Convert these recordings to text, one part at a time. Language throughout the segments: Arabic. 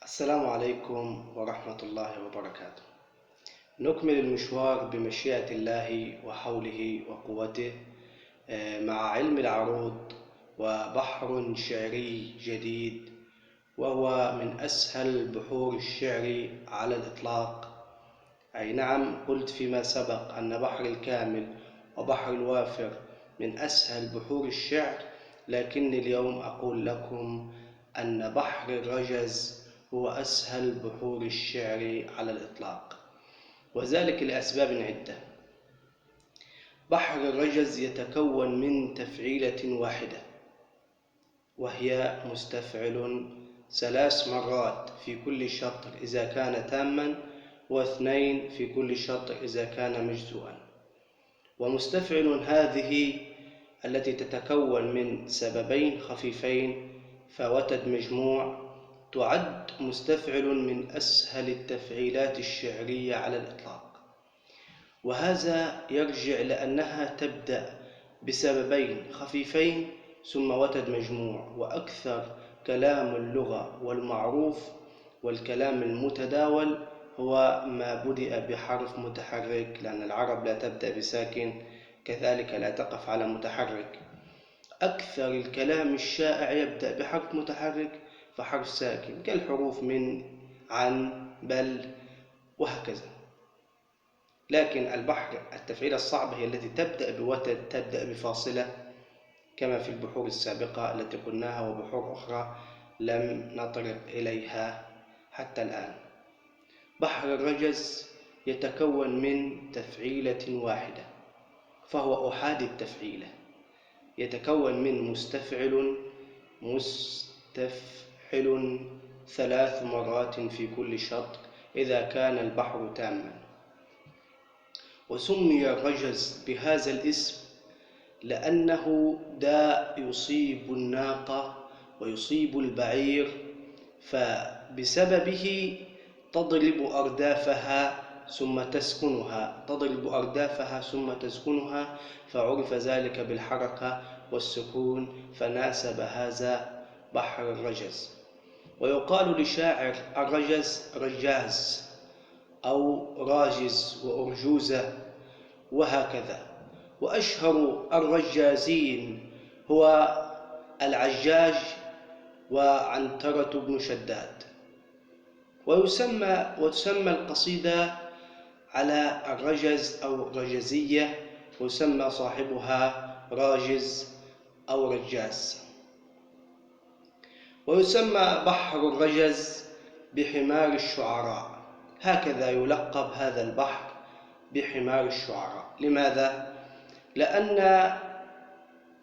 السلام عليكم ورحمة الله وبركاته. نكمل المشوار بمشيئة الله وحوله وقوته مع علم العروض وبحر شعري جديد، وهو من أسهل بحور الشعر على الإطلاق. أي نعم، قلت فيما سبق أن بحر الكامل وبحر الوافر من أسهل بحور الشعر، لكني اليوم أقول لكم أن بحر الرجز هو أسهل بحور الشعر على الإطلاق، وذلك لأسباب عدة. بحر الرجز يتكون من تفعيلة واحدة، وهي مستفعل 3 مرات في كل شطر إذا كان تاما، واثنين في كل شطر إذا كان مجزوءا. ومستفعل هذه التي تتكون من سببين خفيفين فوتد مجموع تعد مستفعل من أسهل التفعيلات الشعرية على الإطلاق، وهذا يرجع لأنها تبدأ بسببين خفيفين ثم وتد مجموع. وأكثر كلام اللغة والمعروف والكلام المتداول هو ما بدأ بحرف متحرك، لأن العرب لا تبدأ بساكن، كذلك لا تقف على متحرك. أكثر الكلام الشائع يبدأ بحرف متحرك فحرف ساكن، كالحروف من، عن، بل، وهكذا. لكن التفعيلة الصعبة هي التي تبدأ بوتد، تبدأ بفاصلة، كما في البحور السابقة التي قلناها وبحور أخرى لم نطرق إليها حتى الآن. بحر الرجز يتكون من تفعيلة واحدة، فهو أحادي التفعيلة، يتكون من مستفعل 3 مرات في كل شطر إذا كان البحر تاما. وسمي الرجز بهذا الاسم لأنه داء يصيب الناقة ويصيب البعير، فبسببه تضرب أردافها ثم تسكنها، فعرف ذلك بالحركة والسكون، فناسب هذا بحر الرجز. ويقال لشاعر الرجز رجاز أو راجز وأرجوزة وهكذا. وأشهر الرجازين هو العجاج وعنترة بن شداد. وتسمى القصيدة على الرجز أو رجزية، ويسمى صاحبها راجز أو رجاز. ويسمى بحر الرجز بحمار الشعراء، هكذا يلقب هذا البحر بحمار الشعراء. لماذا؟ لأن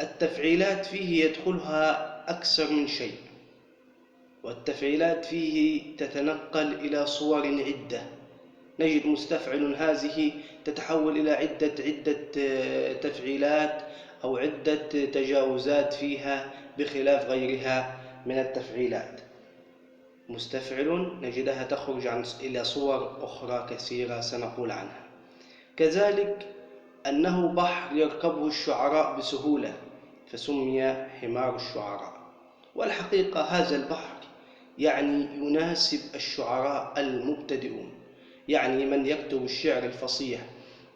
التفعيلات فيه يدخلها أكثر من شيء، والتفعيلات فيه تتنقل إلى صور عدة. نجد مستفعل هذه تتحول إلى عدة تفعيلات أو عدة تجاوزات فيها بخلاف غيرها من التفعيلات. مستفعل نجدها تخرج إلى صور أخرى كثيرة سنقول عنها. كذلك أنه بحر يركبه الشعراء بسهولة فسمي حمار الشعراء. والحقيقة هذا البحر يناسب الشعراء المبتدئون، يعني من يكتب الشعر الفصيح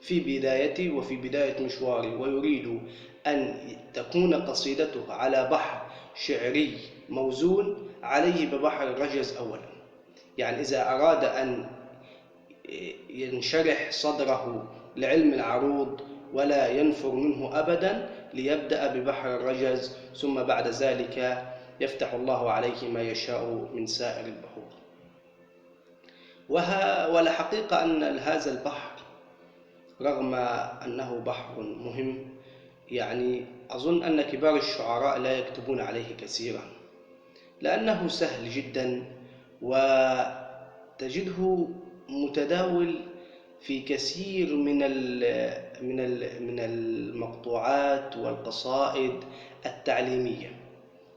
في بدايته وفي بداية مشواره ويريد أن تكون قصيدته على بحر شعري موزون، عليه ببحر الرجز أولا. يعني إذا أراد أن ينشرح صدره لعلم العروض ولا ينفر منه أبدا، ليبدأ ببحر الرجز، ثم بعد ذلك يفتح الله عليه ما يشاء من سائر البحور. والحقيقة أن هذا البحر رغم أنه بحر مهم، أظن أن كبار الشعراء لا يكتبون عليه كثيرا، لأنه سهل جدا وتجده متداول في كثير من المقطوعات والقصائد التعليمية.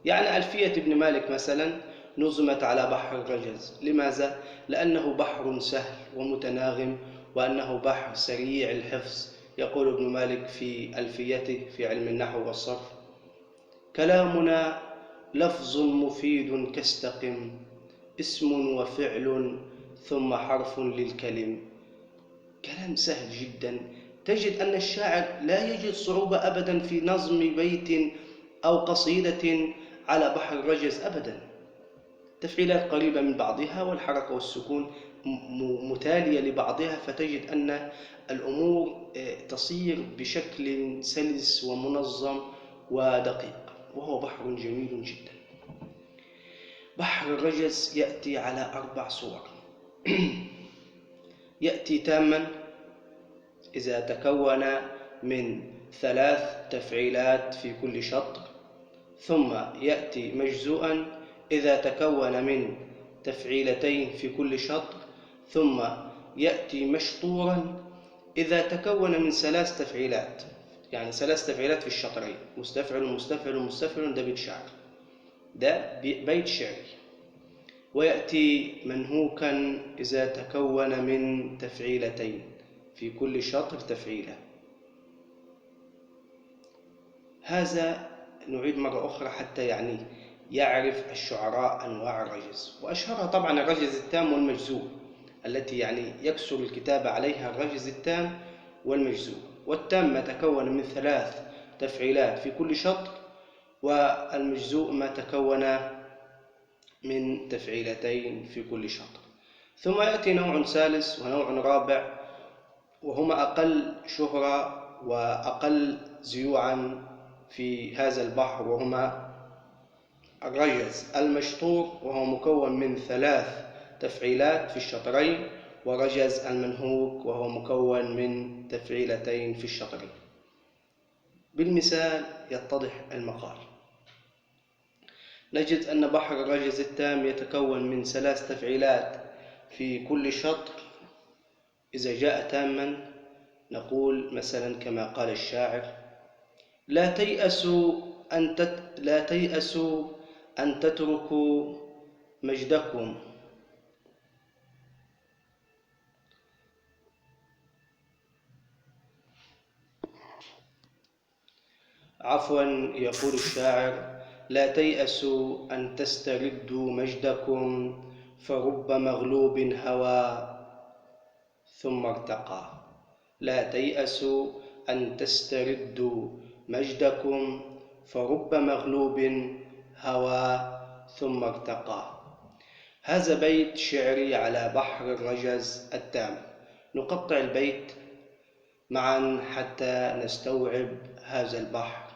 ألفية ابن مالك مثلا نظمت على بحر الرجز. لماذا؟ لأنه بحر سهل ومتناغم، وأنه بحر سريع الحفظ. يقول ابن مالك في ألفيته في علم النحو والصرف: كلامنا لفظ مفيد كاستقم، اسم وفعل ثم حرف للكلم. كلام سهل جدا. تجد أن الشاعر لا يجد صعوبة أبدا في نظم بيت أو قصيدة على بحر الرجز أبدا. تفعيلات قريبة من بعضها، والحركة والسكون متالية لبعضها، فتجد أن الأمور تصير بشكل سلس ومنظم ودقيق، وهو بحر جميل جدا. بحر الرجز يأتي على 4 صور. يأتي تاما إذا تكون من 3 تفعيلات في كل شطر، ثم يأتي مجزوءا إذا تكون من تفعيلتين في كل شطر، ثم يأتي مشطورا إذا تكون من 3 تفعيلات، يعني 3 تفعيلات في الشطرين، مستفعل مستفعل مستفعل. ده بيت شعر، ده بيت شعري. ويأتي منهوكا إذا تكون من تفعيلتين في كل شطر تفعيلة. هذا نعيد مرة أخرى حتى يعني يعرف الشعراء أنواع الرجز، وأشهرها طبعا الرجز التام والمجزوم، التي يعني يكسر الكتابة عليها الرجز التام والمجزوم. والتام ما تكون من 3 تفعيلات في كل شطر، والمجزوء ما تكون من تفعيلتين في كل شطر. ثم يأتي نوع ثالث ونوع رابع، وهما أقل شهرة وأقل زيوعا في هذا البحر، وهما الرجز المشطور، وهو مكون من 3 تفعيلات في الشطرين، ورجز المنهوك وهو مكون من تفعيلتين في الشطرين. بالمثال يتضح المقال. نجد أن بحر الرجز التام يتكون من 3 تفعيلات في كل شطر. إذا جاء تاما نقول مثلا كما قال الشاعر: لا تيأسوا أن تتركوا مجدكم. عفوا، يقول الشاعر: لا تيأسوا أن تستردوا مجدكم، فرب مغلوب هوى ثم ارتقى. لا تيأسوا أن تستردوا مجدكم، فرب مغلوب هوى ثم ارتقى. هذا بيت شعري على بحر الرجز التام. نقطع البيت معا حتى نستوعب هذا البحر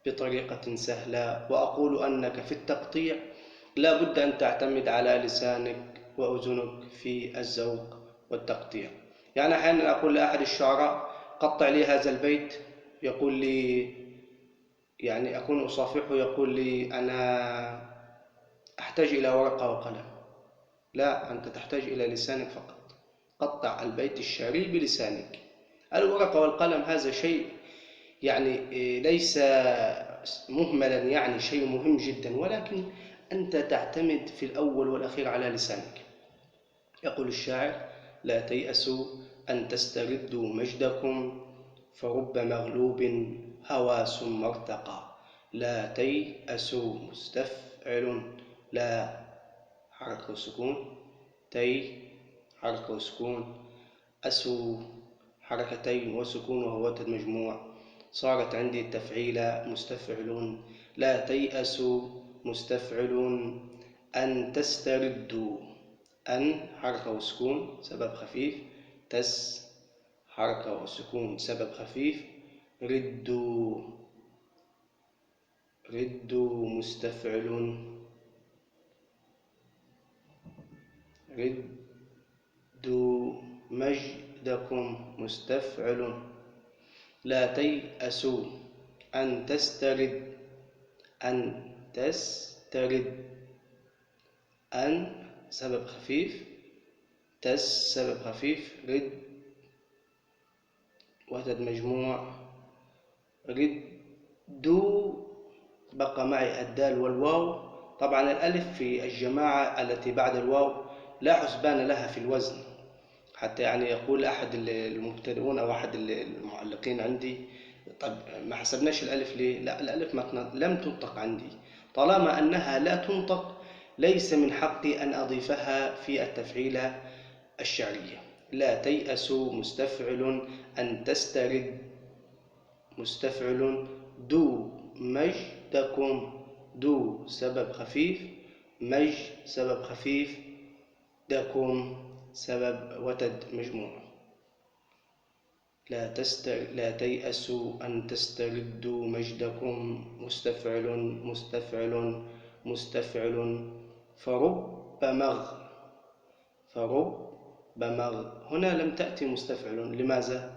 بطريقة سهلة. وأقول أنك في التقطيع لا بد أن تعتمد على لسانك وأذنك في الذوق والتقطيع. يعني أحيانا أقول لأحد الشعراء: قطع لي هذا البيت، يقول لي، يعني أكون أصافحه، يقول لي: أنا أحتاج إلى ورقة وقلم. لا، أنت تحتاج إلى لسانك فقط. قطع البيت الشعري بلسانك. الورقة والقلم هذا شيء يعني ليس مهملا، يعني شيء مهم جدا، ولكن أنت تعتمد في الأول والأخير على لسانك. يقول الشاعر: لا تيأسوا أن تستردوا مجدكم، فرب مغلوب هوى ثم ارتقى. لا تيأسوا مستفعل، لا حركة وسكون، تي حركة وسكون، أسوا حركتين وسكون وهو مجموع. صارت عندي التفعيلة مستفعل. لا تيأسوا مستفعل أن تستردوا، أن حركة وسكون سبب خفيف، تس حركة وسكون سبب خفيف، ردوا مستفعل، ردوا مجدكم مستفعل. لا تيأسوا أن تسترد، أن سبب خفيف، تس سبب خفيف، رد وحدة مجموع، ردوا بقى معي الدال والواو. طبعا الألف في الجماعة التي بعد الواو لا حسبان لها في الوزن، حتى يعني يقول أحد المبتدئون أو أحد المعلقين عندي: طب ما حسبناش الألف ليه؟ لا، الألف لم تنطق عندي. طالما أنها لا تنطق ليس من حقي أن أضيفها في التفعيلة الشعرية. لا تيأسوا مستفعل أن تسترد، مستفعل دو مجدكم، دو سبب خفيف، مج سبب خفيف، دكم سبب وتد مجموع. لا تيأسوا أن تستردوا مجدكم، مستفعل مستفعل مستفعل. فرب مغ، فرب مغ، هنا لم تأتي مستفعل. لماذا؟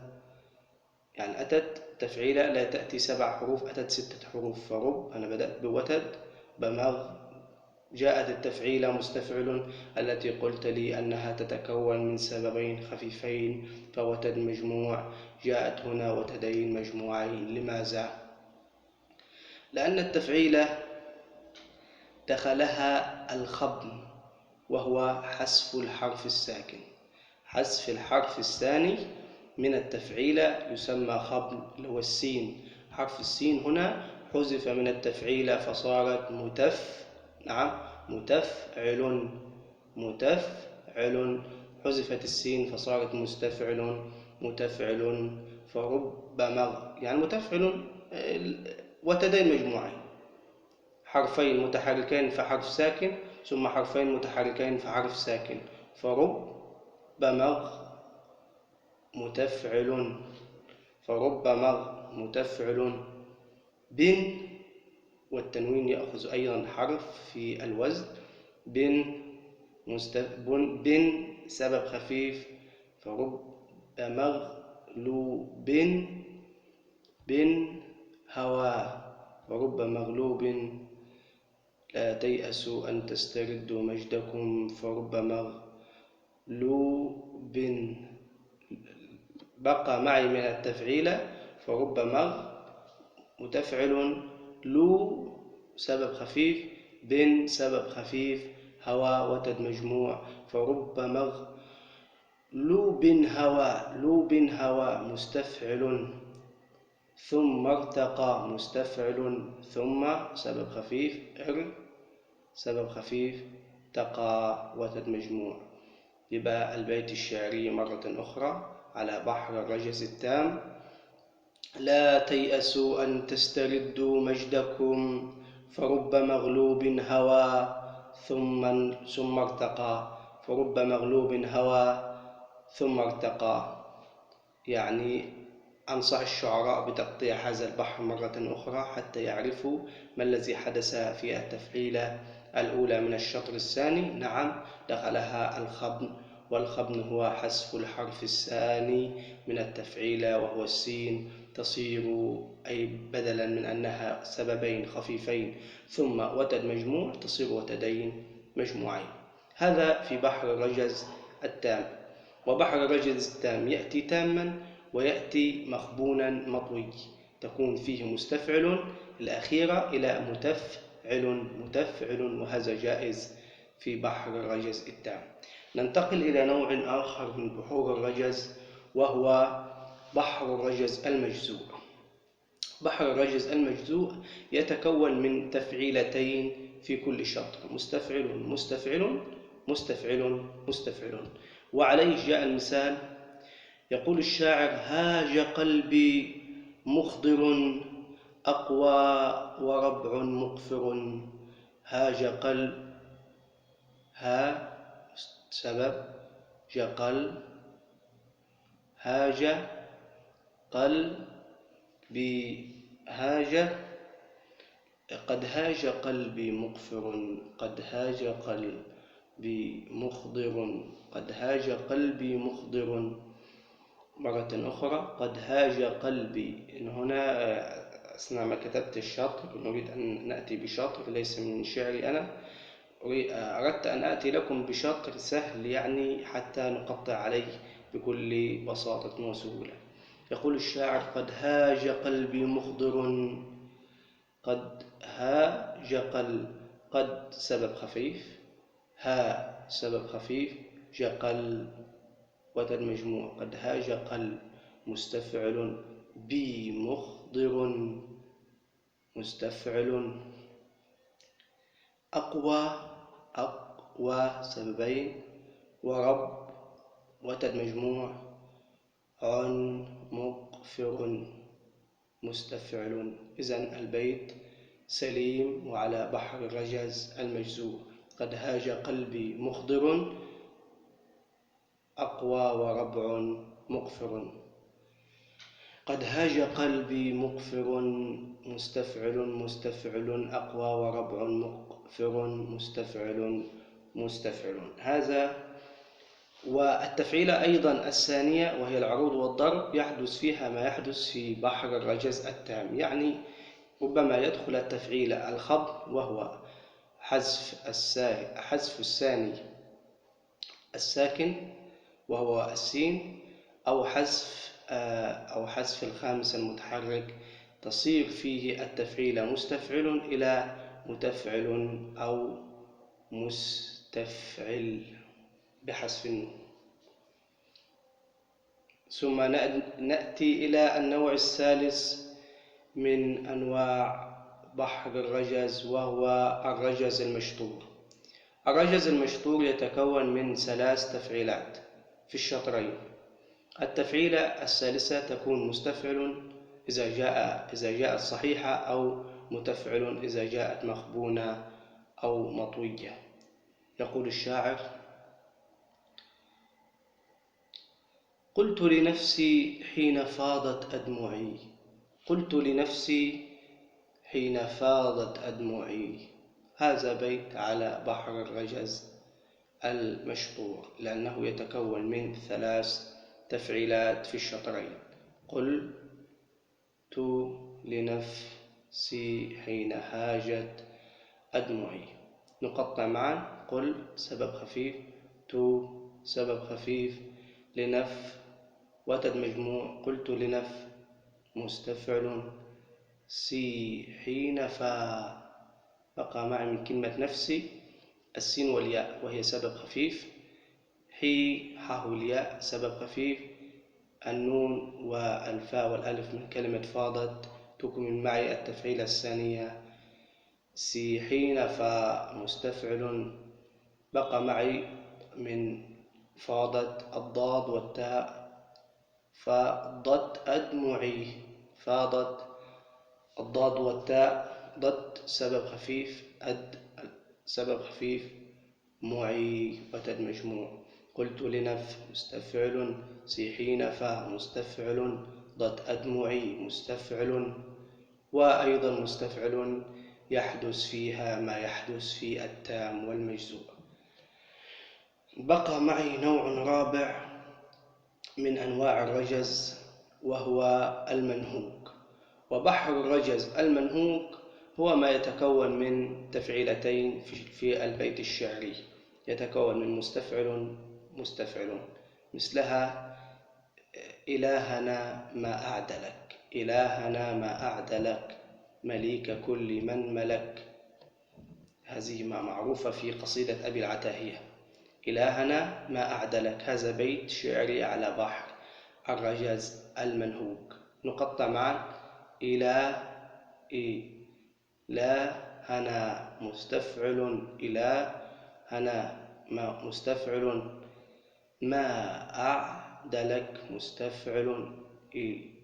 يعني أتت تفعيلة لا تأتي 7 حروف، أتت 6 حروف. فرب أنا بدأت بوتد، بمغ جاءت التفعيلة مستفعل التي قلت لي أنها تتكون من سببين خفيفين فوتد مجموع، جاءت هنا وتدين مجموعين. لماذا؟ لأن التفعيلة دخلها الخبن وهو حذف الحرف الساكن. حذف الحرف الثاني من التفعيلة يسمى خبن، اللي هو السين. حرف السين هنا حذف من التفعيلة فصارت نعم متفعل، متفعل. حذفت السين فصارت مستفعل، متفعل. فرب مغ يعني متفعل وتدين مجموعين، حرفين متحركين فحرف ساكن، ثم حرفين متحركين فحرف ساكن. فرب مغ متفعل، فرب مغ متفعل. بن، والتنوين يأخذ أيضا حرف في الوزن. بن سبب خفيف، فرب مغلوب، بن هوى، فرب مغلوب. لا تيأسوا أن تستردوا مجدكم، فرب مغلوب. بقى معي من التفعيلة فرب مغ متفعل، لو سبب خفيف، بن سبب خفيف، هوى وتد مجموع. فرب مغلوب هوى، لوب هوى مستفعل. ثم ارتقى مستفعل، ثم سبب خفيف، سبب خفيف، تقى وتد مجموع. يبقى البيت الشعري مرة أخرى على بحر الرجز التام. لا تيأسوا أن تستردوا مجدكم، فرب مغلوب هوى ثم ارتقى، فرب مغلوب هوى ثم ارتقى. يعني أنصح الشعراء بتقطيع هذا البحر مرة أخرى حتى يعرفوا ما الذي حدث في التفعيلة الأولى من الشطر الثاني. نعم دخلها الخبن، والخبن هو حذف الحرف الثاني من التفعيلة وهو السين، تصير أي بدلا من أنها سببين خفيفين ثم وتد مجموع تصير وتدين مجموعين. هذا في بحر الرجز التام. وبحر الرجز التام يأتي تاما ويأتي مخبونا مطوي، تكون فيه مستفعل الأخيرة إلى متفعل، وهذا جائز في بحر الرجز التام. ننتقل إلى نوع آخر من بحور الرجز وهو بحر الرجز المجزوء. بحر الرجز المجزوء يتكون من تفعيلتين في كل شطر، مستفعل مستفعل مستفعل مستفعل. وعليه جاء المثال. يقول الشاعر: هاج قلبي مخضر أقوى وربع مقفر. هاج قلب، ها سبب جقل، هاج قلبي، هاج، قد هاج قلبي مقفر، قد هاج قلبي مخضر، قد هاج قلبي مخضر. مرة أخرى: قد هاج قلبي. إن هنا أثناء ما كتبت الشطر نريد أن نأتي بشطر ليس من شعري أنا، أردت أن آتي لكم بشطر سهل يعني حتى نقطع عليه بكل بساطة وسهولة. يقول الشاعر: قد هاج قلبي مخضر، قد هاج قد سبب خفيف، ها سبب خفيف، جقل وتد مجموع. قد هاج قلب مستفعل، بي مخضر مستفعل. أقوى سببين، ورب وتد مجموع، عن مقفر مستفعل. إذن البيت سليم وعلى بحر الرجز المجزور. قد هاج قلبي مخضر، أقوى وربع مقفر. قد هاج قلبي مقفر مستفعل أقوى وربع مقفر مستفعل. هذا. والتفعيلة أيضا الثانية وهي العروض والضرب يحدث فيها ما يحدث في بحر الرجز التام، يعني ربما يدخل التفعيلة الخفض وهو حذف الثاني الساكن وهو السين، أو حذف الخامس المتحرك، تصير فيه التفعيلة مستفعل إلى متفعل أو مستفعل بحذف النون. ثم نأتي إلى النوع الثالث من أنواع بحر الرجز، وهو الرجز المشطور. الرجز المشطور يتكون من 3 تفعيلات في الشطرين. التفعيلة الثالثة تكون مستفعل إذا جاءت صحيحة، أو متفعل إذا جاءت مخبونة أو مطوية. يقول الشاعر: قلت لنفسي حين فاضت أدمعي، قلت لنفسي حين فاضت أدمعي. هذا بيت على بحر الرجز المشطور، لأنه يتكون من 3 تفعيلات في الشطرين. قلت لنفسي حين هاجت أدمعي. نقطع معا: قل سبب خفيف، تو سبب خفيف، لنف وتد مجموع، قلت لنف مستفعل، سي حين فا. بقى معي من كلمة نفسي السين والياء وهي سبب خفيف، حاء والياء سبب خفيف، النون والفاء والألف من كلمة فاضت. تكمل معي التفعيلة الثانية سي حين فا مستفعل. بقى معي من فاضت الضاد والتاء، فضت أدمعي، فاضت الضاد والتاء، ضد سبب خفيف، سبب خفيف، معي وتد مجموع. قلت لنف مستفعل، سيحين فا مستفعل، ضد أدمعي مستفعل. وأيضا مستفعل يحدث فيها ما يحدث في التام والمجزوم. بقى معي نوع رابع من أنواع الرجز، وهو المنهوك. وبحر الرجز المنهوك هو ما يتكون من تفعيلتين في البيت الشعري، يتكون من مستفعل، مثلها: إلهنا ما أعدلك، إلهنا ما أعدلك، مليك كل من ملك. هذه ما معروفة في قصيدة أبي العتاهية: إلهنا ما أعدلك. هذا بيت شعري على بحر الرجز المنهوك. نقطع معا: إلهنا مستفعل، إلهنا ما مستفعل، ما أعدلك مستفعل،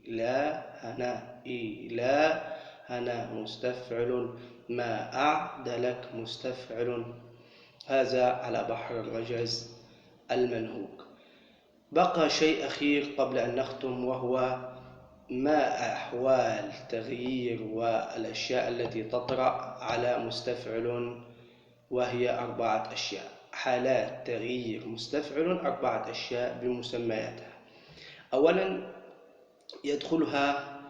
إلهنا مستفعل، ما أعدلك مستفعل. هذا على بحر الرجز المنهوك. بقى شيء أخير قبل أن نختم، وهو ما أحوال تغيير والأشياء التي تطرأ على مستفعل، وهي 4 أشياء. حالات تغيير مستفعل 4 أشياء بمسمياتها. أولا يدخلها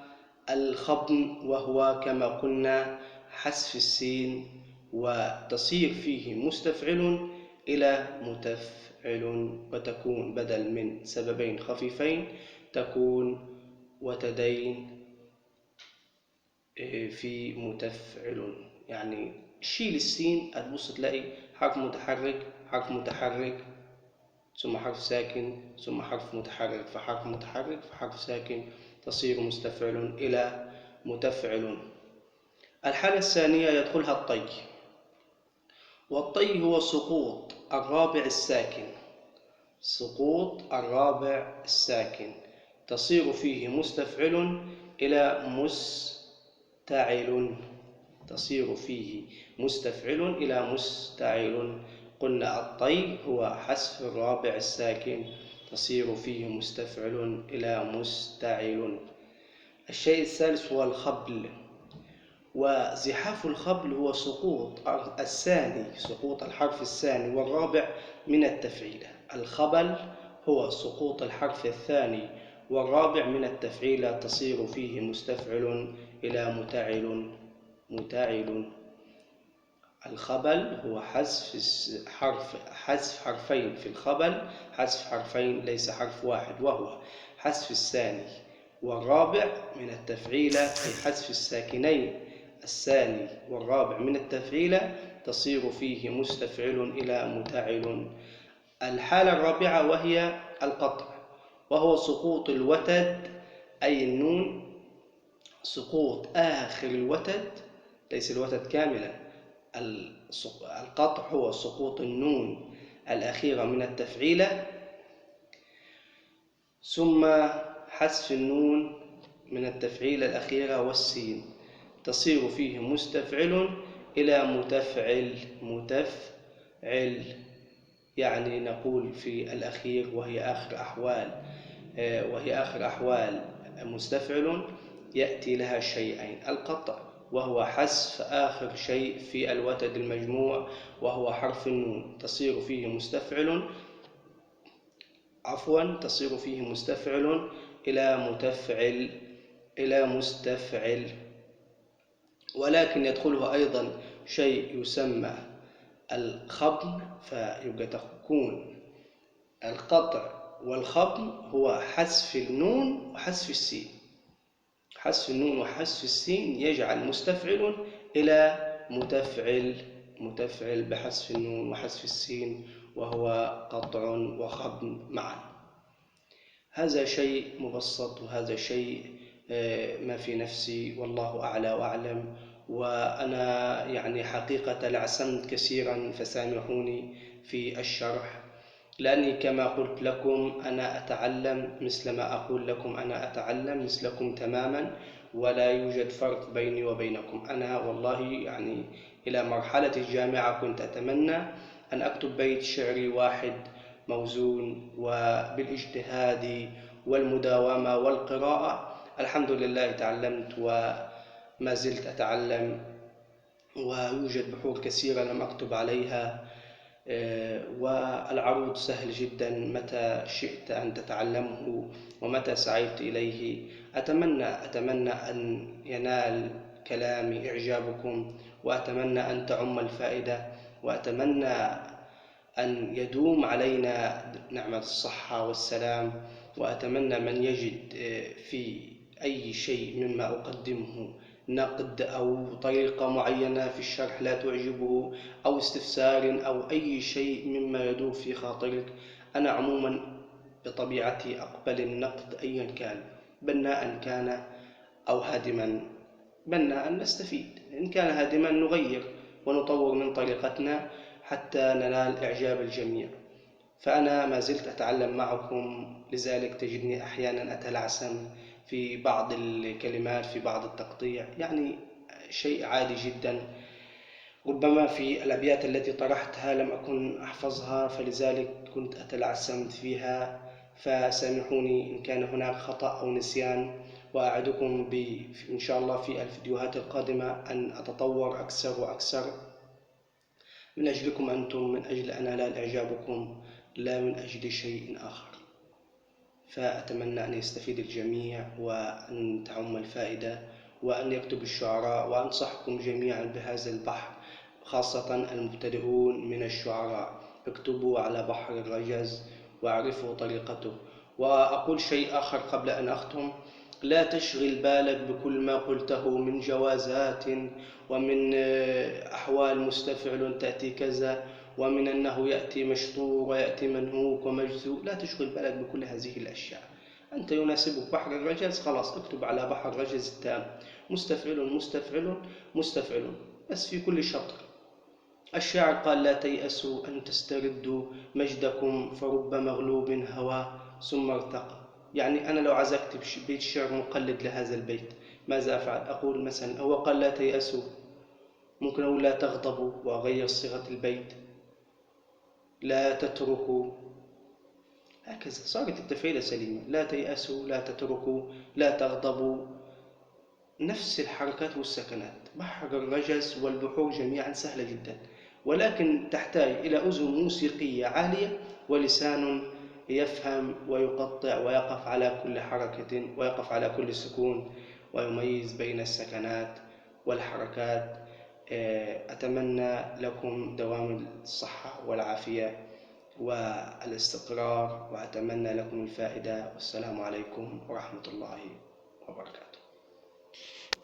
الخبن، وهو كما قلنا حذف السين، وتصير فيه مستفعل إلى متفعل، وتكون بدل من سببين خفيفين تكون وتدين في متفعل. يعني شيل السين هتبص تلاقي حرف متحرك ثم حرف ساكن ثم حرف متحرك فحرف متحرك فحرف ساكن، تصير مستفعل إلى متفعل. الحالة الثانية يدخلها الطي، والطي هو سقوط الرابع الساكن، سقوط الرابع الساكن، تصير فيه مستفعل إلى مستعل، تصير فيه مستفعل إلى مستعل. قلنا الطي هو حذف الرابع الساكن، تصير فيه مستفعل إلى مستعل. الشيء الثالث هو الخبل، وزحاف الخبل هو سقوط الثاني، سقوط الحرف الثاني والرابع من التفعيلة. الخبل هو سقوط الحرف الثاني والرابع من التفعيلة، تصير فيه مستفعل إلى متعل. الخبل هو حذف حرفين في الخبل، حذف حرفين ليس حرف واحد، وهو حذف الثاني والرابع من التفعيلة، أي حذف الساكنين الثاني والرابع من التفعيلة، تصير فيه مستفعل إلى متعل. الحالة الرابعة وهي القطع، وهو سقوط الوتد أي النون، سقوط آخر الوتد ليس الوتد كاملا. القطع هو سقوط النون الأخيرة من التفعيلة ثم حذف النون من التفعيلة الأخيرة والسين، تصير فيه مستفعل إلى متفعل. يعني نقول في الأخير وهي آخر أحوال مستفعل يأتي لها شيئين: القطع وهو حذف آخر شيء في الوتد المجموع وهو حرف النون، تصير فيه مستفعل إلى مستفعل. ولكن يدخلها أيضا شيء يسمى الخبل، فيبقى تكون القطع والخبل هو حذف النون وحذف السين، حذف النون وحذف السين يجعل مستفعل إلى متفعل بحذف النون وحذف السين، وهو قطع وخبل معا. هذا شيء مبسط، وهذا شيء ما في نفسي، والله أعلى وأعلم. وأنا يعني حقيقة لعسمت كثيرا، فسامحوني في الشرح، لأني كما قلت لكم أنا أتعلم مثل ما أقول لكم، أنا أتعلم مثلكم تماما، ولا يوجد فرق بيني وبينكم. أنا والله يعني إلى مرحلة الجامعة كنت أتمنى أن أكتب بيت شعري واحد موزون، وبالاجتهاد والمداومة والقراءة الحمد لله تعلمت وما زلت أتعلم، ويوجد بحور كثيرة لم أكتب عليها، والعروض سهل جدا متى شئت أن تتعلمه ومتى سعيت إليه. أتمنى أن ينال كلامي إعجابكم، وأتمنى أن تعم الفائدة، وأتمنى أن يدوم علينا نعمة الصحة والسلام، وأتمنى من يجد في أي شيء مما أقدمه نقد أو طريقة معينة في الشرح لا تعجبه أو استفسار أو أي شيء مما يدور في خاطرك. أنا عموما بطبيعتي أقبل النقد أيا كان، بناء كان أو هادما. بناء نستفيد، إن كان هادما نغير ونطور من طريقتنا حتى ننال إعجاب الجميع. فأنا ما زلت أتعلم معكم، لذلك تجدني أحيانا أتلعثم في بعض الكلمات، في بعض التقطيع، يعني شيء عادي جدا. ربما في الأبيات التي طرحتها لم أكن أحفظها، فلذلك كنت أتلعثم فيها، فسامحوني إن كان هناك خطأ أو نسيان. وأعدكم إن شاء الله في الفيديوهات القادمة أن أتطور أكثر وأكثر من أجلكم أنتم، من أجل أن أنال إعجابكم، لا من أجل شيء آخر. فأتمنى أن يستفيد الجميع، وأن تعم الفائدة، وأن يكتب الشعراء. وأنصحكم جميعا بهذا البحر، خاصة المبتدئون من الشعراء، اكتبوا على بحر الرجز واعرفوا طريقته. وأقول شيء آخر قبل أن أختم: لا تشغل بالك بكل ما قلته من جوازات، ومن أحوال مستفعل تأتي كذا، ومن أنه يأتي مشطور ويأتي منهوك ومجزوء. لا تشغل بالك بكل هذه الأشياء. أنت يناسبك بحر الرجز، خلاص اكتب على بحر الرجز التام مستفعل مستفعل مستفعل، بس في كل شطر الشاعر قال: لا تيأسوا أن تستردوا مجدكم، فرب مغلوب هوى ثم ارتقى. يعني أنا لو عايز أكتب بيت شعر مقلد لهذا البيت، ماذا أفعل؟ أقول مثلا هو قال لا تيأسوا، ممكن أقول لا تغضبوا وأغير صيغة البيت، لا تتركوا، هكذا صارت التفعيلة سليمة. لا تيأسوا، لا تتركوا، لا تغضبوا، نفس الحركات والسكنات. بحر الرجز والبحور جميعا سهلة جدا، ولكن تحتاج إلى أذن موسيقية عالية ولسان يفهم ويقطع ويقف على كل حركة ويقف على كل سكون ويميز بين السكنات والحركات. أتمنى لكم دوام الصحة والعافية والاستقرار، وأتمنى لكم الفائدة. والسلام عليكم ورحمة الله وبركاته.